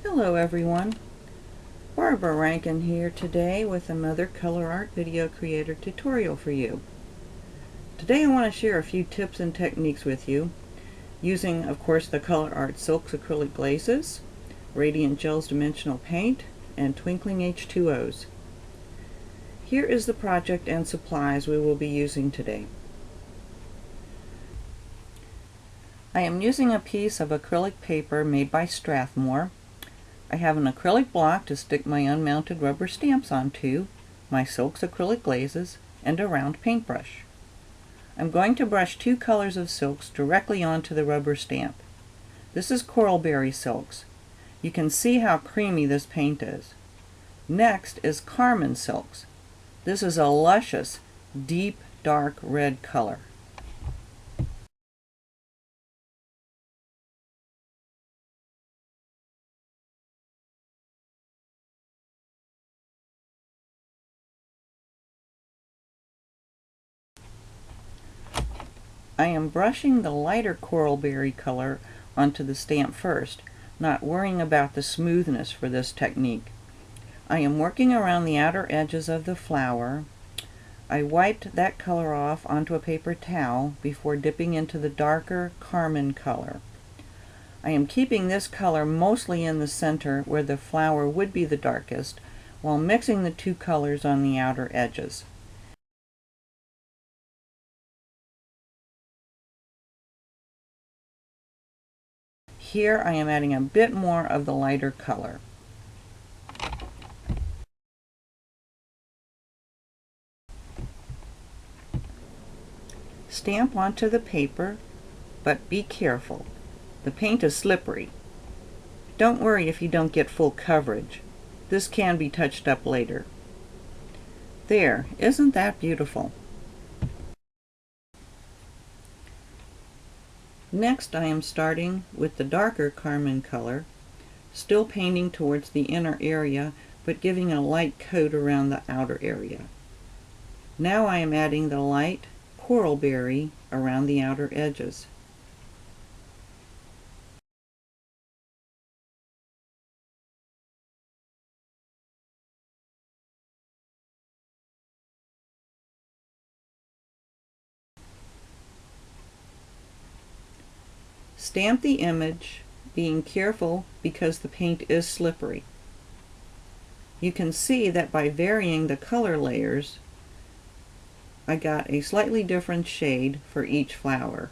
Hello everyone, Barbara Rankin here today with another ColourArte video creator tutorial for you. Today I want to share a few tips and techniques with you using of course the ColourArte Silks Acrylic Glazes, Radiant Gel's Dimensional Paint, and Twinkling H20s. Here is the project and supplies we will be using today. I am using a piece of acrylic paper made by Strathmore. I have an acrylic block to stick my unmounted rubber stamps onto, my Silks Acrylic Glazes, and a round paintbrush. I'm going to brush two colors of silks directly onto the rubber stamp. This is Cranberry silks. You can see how creamy this paint is. Next is Carmen silks. This is a luscious, deep, dark red color. I am brushing the lighter Cranberry color onto the stamp first, not worrying about the smoothness for this technique. I am working around the outer edges of the flower. I wiped that color off onto a paper towel before dipping into the darker Carmen color. I am keeping this color mostly in the center where the flower would be the darkest, while mixing the two colors on the outer edges. Here I am adding a bit more of the lighter color. Stamp onto the paper, but be careful. The paint is slippery. Don't worry if you don't get full coverage. This can be touched up later. There, isn't that beautiful? Next I am starting with the darker Carmen color, still painting towards the inner area but giving a light coat around the outer area. Now I am adding the light Cranberry around the outer edges. Stamp the image, being careful because the paint is slippery. You can see that by varying the color layers, I got a slightly different shade for each flower.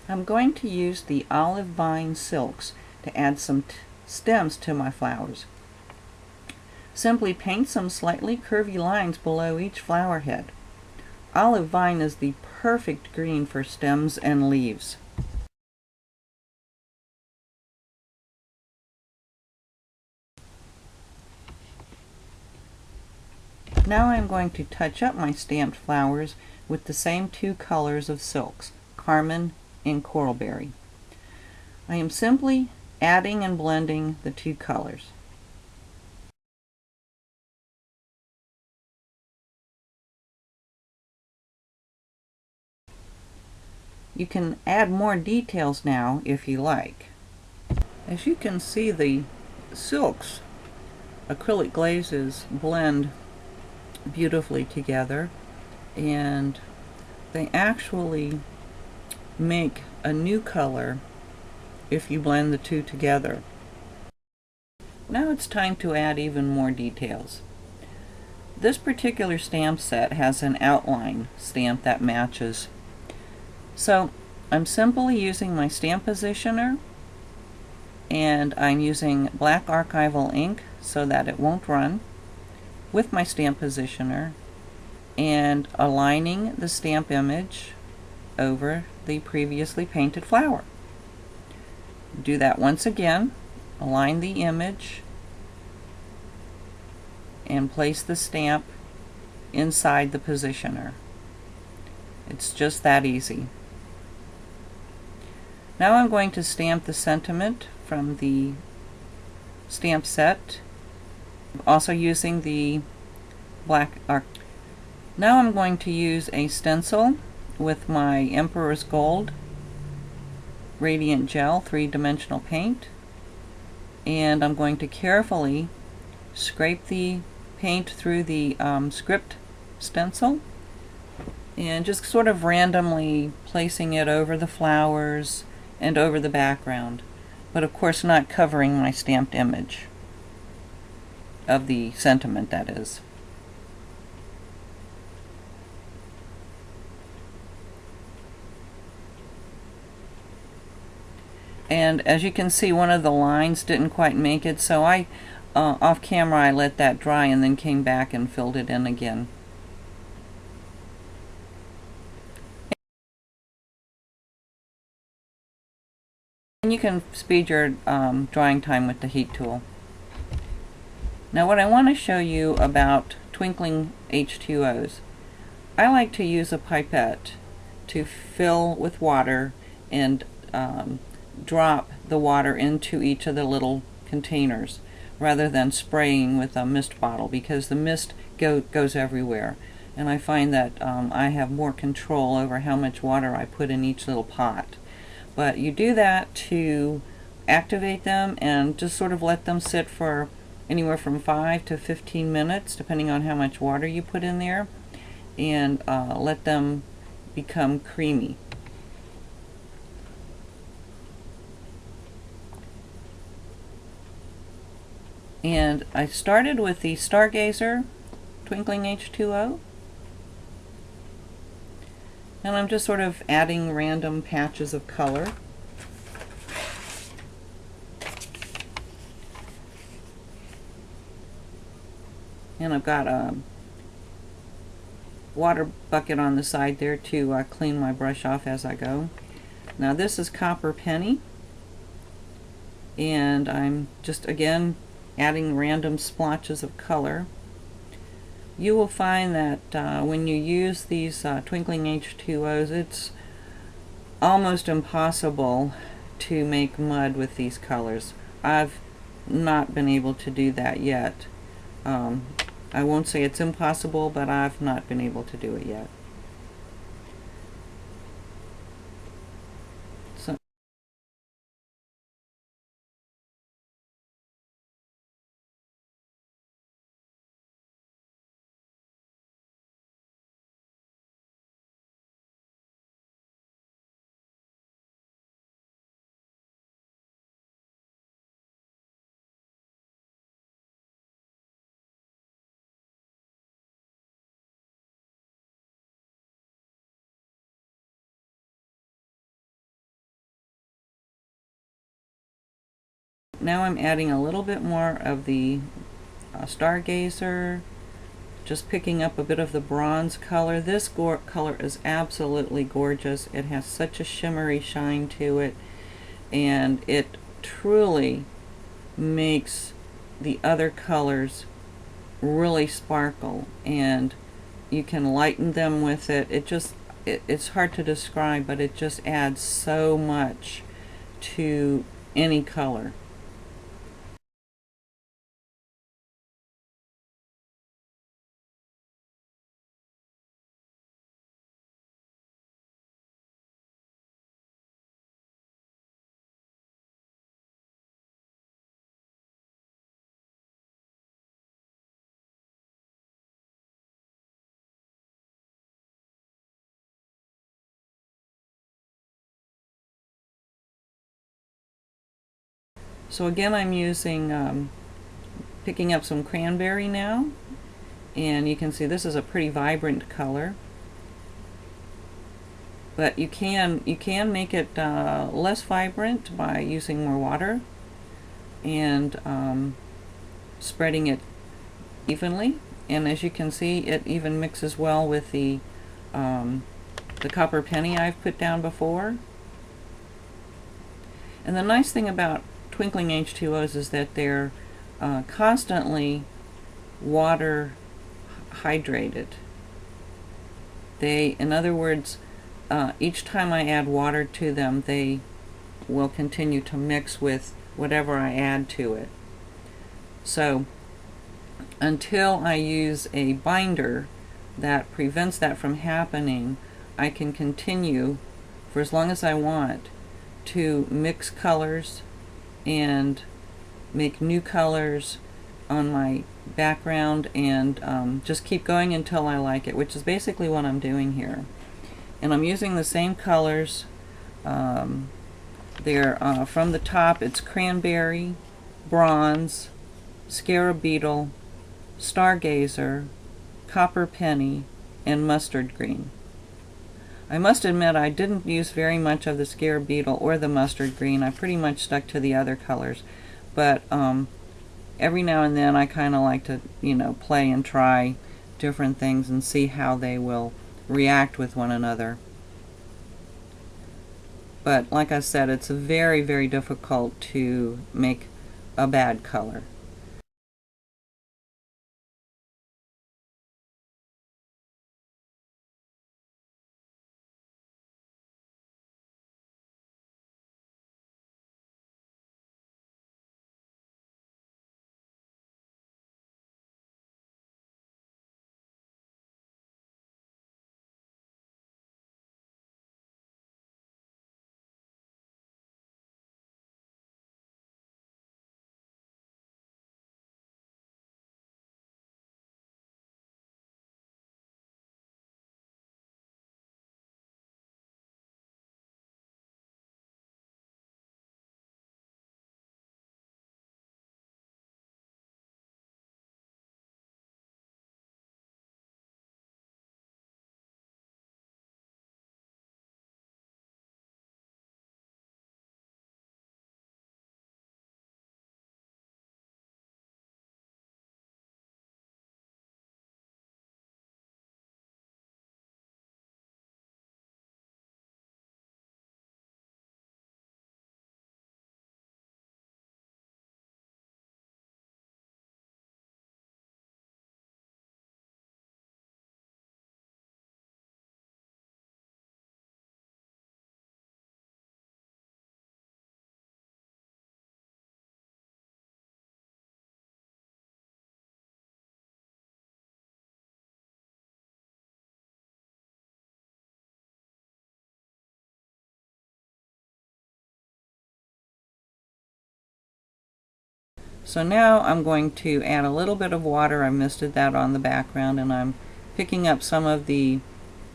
I'm going to use the olive vine silks to add some stems to my flowers. Simply paint some slightly curvy lines below each flower head. Olive vine is the perfect green for stems and leaves. Now I'm going to touch up my stamped flowers with the same two colors of silks, Carmen and Cranberry. I am simply adding and blending the two colors. You can add more details now if you like. As you can see, the silks acrylic glazes blend beautifully together, and they actually make a new color if you blend the two together. Now it's time to add even more details. This particular stamp set has an outline stamp that matches. So I'm simply using my stamp positioner, and I'm using black archival ink so that it won't run, with my stamp positioner, and aligning the stamp image over the previously painted flower. Do that once again, align the image, and place the stamp inside the positioner. It's just that easy. Now I'm going to stamp the sentiment from the stamp set, also using the black Now I'm going to use a stencil with my Emperor's Gold Radiant Gel 3-dimensional paint, and I'm going to carefully scrape the paint through the script stencil and just sort of randomly placing it over the flowers and over the background, but of course not covering my stamped image of the sentiment, that is. And as you can see, one of the lines didn't quite make it, so I off camera I let that dry and then came back and filled it in again. And you can speed your drying time with the heat tool. Now what I want to show you about Twinkling H20s, I like to use a pipette to fill with water and drop the water into each of the little containers rather than spraying with a mist bottle, because the mist goes everywhere, and I find that I have more control over how much water I put in each little pot. But you do that to activate them and just sort of let them sit for anywhere from 5 to 15 minutes depending on how much water you put in there, and let them become creamy. And I started with the Stargazer Twinkling H20, and I'm just sort of adding random patches of color. And I've got a water bucket on the side there to clean my brush off as I go. Now this is Copper Penny, and I'm just again adding random splotches of color. You will find that when you use these Twinkling H20s, it's almost impossible to make mud with these colors. I've not been able to do that yet. I won't say it's impossible, but I've not been able to do it yet. Now I'm adding a little bit more of the Stargazer, just picking up a bit of the bronze color. This color is absolutely gorgeous. It has such a shimmery shine to it, and it truly makes the other colors really sparkle, and you can lighten them with it. It's hard to describe, but it just adds so much to any color. So again, I'm using, picking up some Cranberry now, and you can see this is a pretty vibrant color. But you can make it less vibrant by using more water and spreading it evenly. And as you can see, it even mixes well with the Copper Penny I've put down before. And the nice thing about Twinkling H20s is that they're constantly water hydrated. In other words, each time I add water to them, they will continue to mix with whatever I add to it. So until I use a binder, that prevents that from happening, I can continue for as long as I want to mix colors and make new colors on my background, and just keep going until I like it, which is basically what I'm doing here. And I'm using the same colors. They're from the top, it's Cranberry, Bronze, Scarab Beetle, Stargazer, Copper Penny, and Mustard Green. I must admit I didn't use very much of the Scarab Beetle or the Mustard Green. I pretty much stuck to the other colors, but every now and then I kind of like to, you know, play and try different things and see how they will react with one another. But like I said, it's very, very difficult to make a bad color. So now I'm going to add a little bit of water. I misted that on the background, and I'm picking up some of the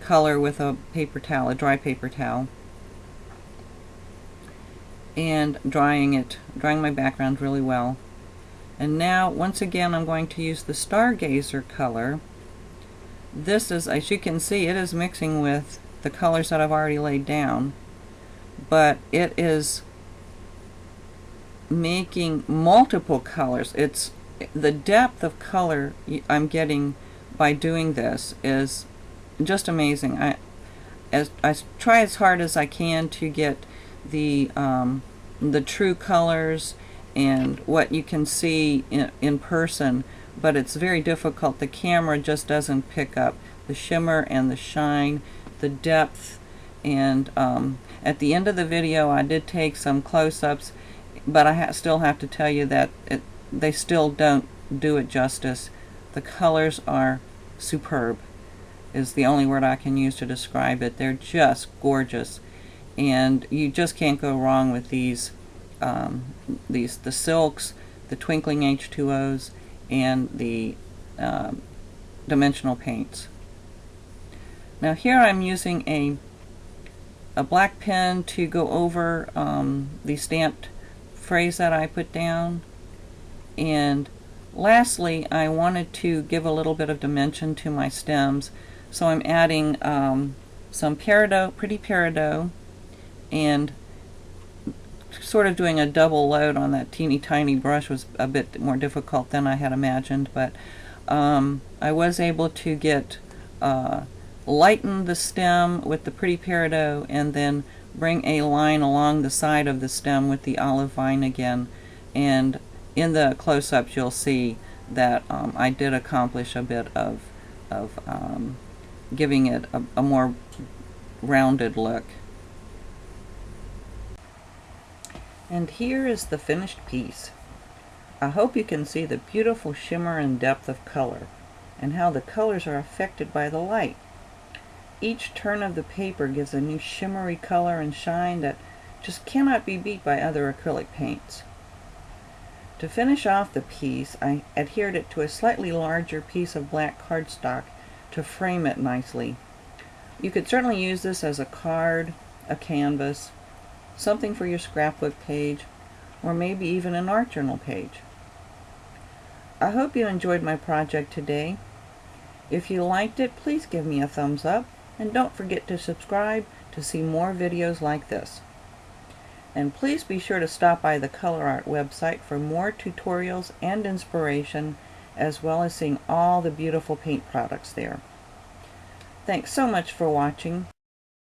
color with a paper towel, a dry paper towel, and drying my background really well. And now, once again, I'm going to use the Stargazer color. This is, as you can see, it is mixing with the colors that I've already laid down, but it is making multiple colors. It's the depth of color I'm getting by doing this is just amazing. I try as hard as I can to get the true colors and what you can see in person, but it's very difficult. The camera just doesn't pick up the shimmer and the shine, the depth, and at the end of the video I did take some close-ups, but I still have to tell you that they still don't do it justice. The colors are superb, is the only word I can use to describe it. They're just gorgeous, and you just can't go wrong with these the Silks, the Twinkling H20s, and the dimensional paints. Now here I'm using a black pen to go over the stamped phrase that I put down, and lastly I wanted to give a little bit of dimension to my stems, so I'm adding some Peridot, pretty Peridot, and sort of doing a double load on that teeny tiny brush was a bit more difficult than I had imagined, but I was able to get lighten the stem with the pretty Peridot and then bring a line along the side of the stem with the olive vine again, and in the close-ups you'll see that I did accomplish a bit of giving it a more rounded look. And here is the finished piece. I hope you can see the beautiful shimmer and depth of color. and how the colors are affected by the light. Each turn of the paper gives a new shimmery color and shine that just cannot be beat by other acrylic paints. To finish off the piece, I adhered it to a slightly larger piece of black cardstock to frame it nicely. You could certainly use this as a card, a canvas, something for your scrapbook page, or maybe even an art journal page. I hope you enjoyed my project today. If you liked it, please give me a thumbs up, and don't forget to subscribe to see more videos like this. And please be sure to stop by the ColourArte website for more tutorials and inspiration, as well as seeing all the beautiful paint products there. Thanks so much for watching.